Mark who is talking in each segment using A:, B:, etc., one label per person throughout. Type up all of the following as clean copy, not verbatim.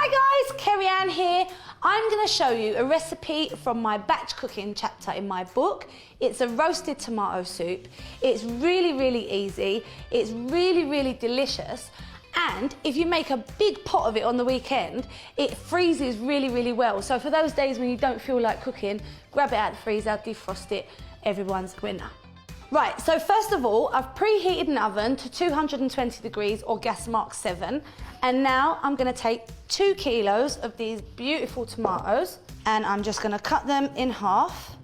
A: Hi guys, Kerry Ann here. I'm going to show you a recipe from my batch cooking chapter in my book. It's a roasted tomato soup. It's really easy. It's really delicious. And if you make a big pot of it on the weekend, it freezes really well. So for those days when you don't feel like cooking, grab it out of the freezer, defrost it, everyone's a winner. Right, so first of all, I've preheated an oven to 220 degrees or gas mark 7. And now I'm gonna take 2 kilos of these beautiful tomatoes and I'm just gonna cut them in half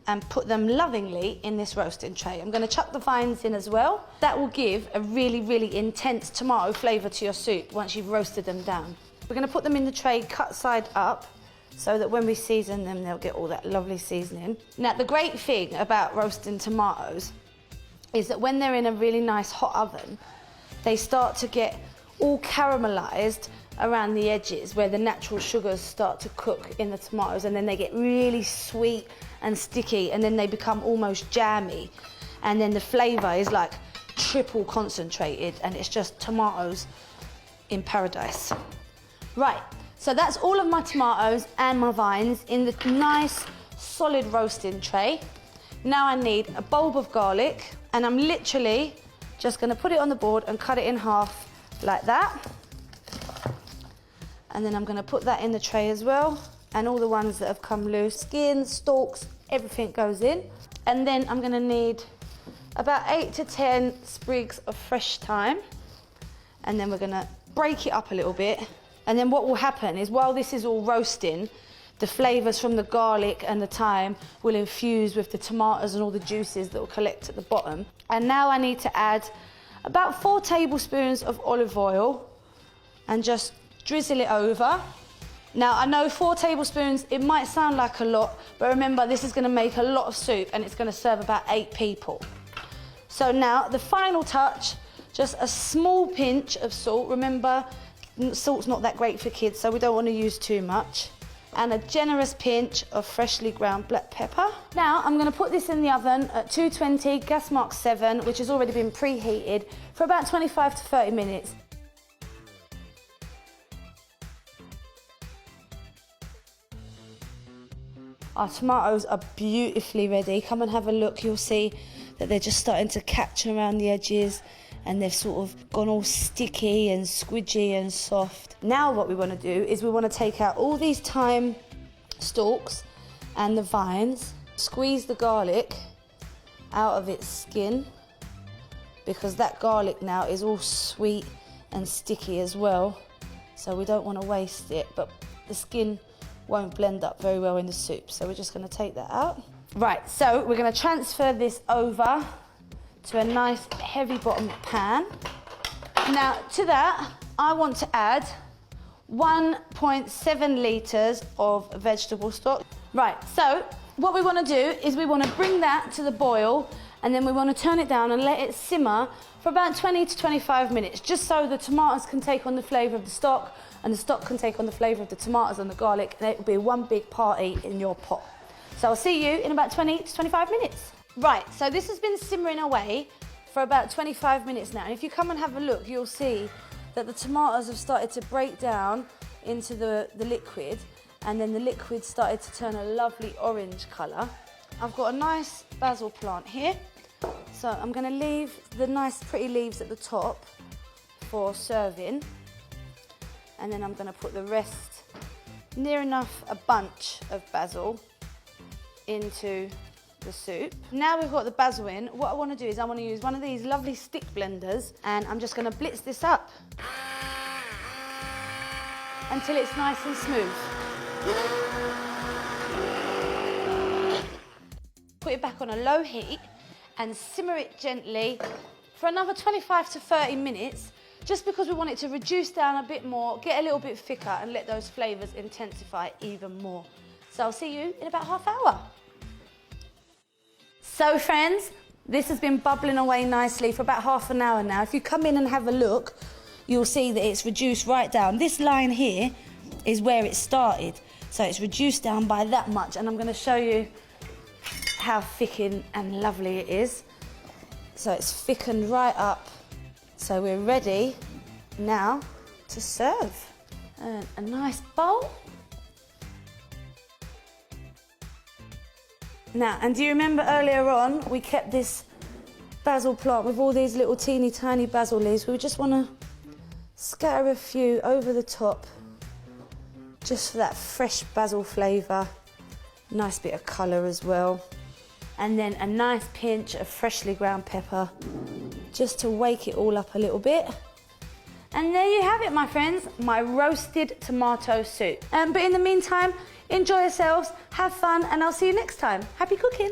A: and put them lovingly in this roasting tray. I'm gonna chuck the vines in as well. That will give a really intense tomato flavour to your soup once you've roasted them down. We're gonna put them in the tray cut side up so that when we season them, they'll get all that lovely seasoning. Now, the great thing about roasting tomatoes is that when they're in a really nice hot oven, they start to get all caramelised around the edges where the natural sugars start to cook in the tomatoes, and then they get really sweet and sticky, and then they become almost jammy. And then the flavour is like triple concentrated, and it's just tomatoes in paradise. Right. So that's all of my tomatoes and my vines in the nice solid roasting tray. Now I need a bulb of garlic, and I'm literally just gonna put it on the board and cut it in half like that. And then I'm gonna put that in the tray as well, and all the ones that have come loose, skin, stalks, everything goes in. And then I'm gonna need about 8 to 10 sprigs of fresh thyme, and then we're gonna break it up a little bit. And then what will happen is while this is all roasting, the flavours from the garlic and the thyme will infuse with the tomatoes and all the juices that will collect at the bottom. And now I need to add about 4 tablespoons of olive oil and just drizzle it over. Now I know 4 tablespoons, it might sound like a lot, but remember this is going to make a lot of soup and it's going to serve about 8 people. So now the final touch, just a small pinch of salt. Remember, salt's not that great for kids, so we don't want to use too much. And a generous pinch of freshly ground black pepper. Now I'm going to put this in the oven at 220, gas mark 7, which has already been preheated, for about 25 to 30 minutes. Our tomatoes are beautifully ready. Come and have a look. You'll see that they're just starting to catch around the edges, and they've sort of gone all sticky and squidgy and soft. Now what we want to do is we want to take out all these thyme stalks and the vines, squeeze the garlic out of its skin, because that garlic now is all sweet and sticky as well, so we don't want to waste it, but the skin won't blend up very well in the soup, so we're just going to take that out. Right, so we're going to transfer this over to a nice heavy bottom pan. Now to that I want to add 1.7 litres of vegetable stock. Right, so what we want to do is we want to bring that to the boil, and then we want to turn it down and let it simmer for about 20 to 25 minutes, just so the tomatoes can take on the flavour of the stock and the stock can take on the flavour of the tomatoes and the garlic, and it will be one big party in your pot. So I'll see you in about 20 to 25 minutes. Right, so this has been simmering away for about 25 minutes now, and if you come and have a look, you'll see that the tomatoes have started to break down into the liquid, and then the liquid started to turn a lovely orange colour. I've got a nice basil plant here, so I'm going to leave the nice pretty leaves at the top for serving, and then I'm going to put the rest, near enough a bunch of basil, into the soup. Now we've got the basil in, what I want to do is I want to use one of these lovely stick blenders, and I'm just going to blitz this up until it's nice and smooth. Put it back on a low heat and simmer it gently for another 25 to 30 minutes, just because we want it to reduce down a bit more, get a little bit thicker, and let those flavours intensify even more. So I'll see you in about half hour. So friends, this has been bubbling away nicely for about half an hour now. If you come in and have a look, you'll see that it's reduced right down. This line here is where it started, so it's reduced down by that much, and I'm going to show you how thick and lovely it is. So it's thickened right up, so we're ready now to serve. And a nice bowl. Now, and do you remember earlier on, we kept this basil plant with all these little teeny tiny basil leaves. We just want to scatter a few over the top, just for that fresh basil flavour. Nice bit of colour as well. And then a nice pinch of freshly ground pepper, just to wake it all up a little bit. And there you have it, my friends, my roasted tomato soup. But in the meantime, enjoy yourselves, have fun, and I'll see you next time. Happy cooking.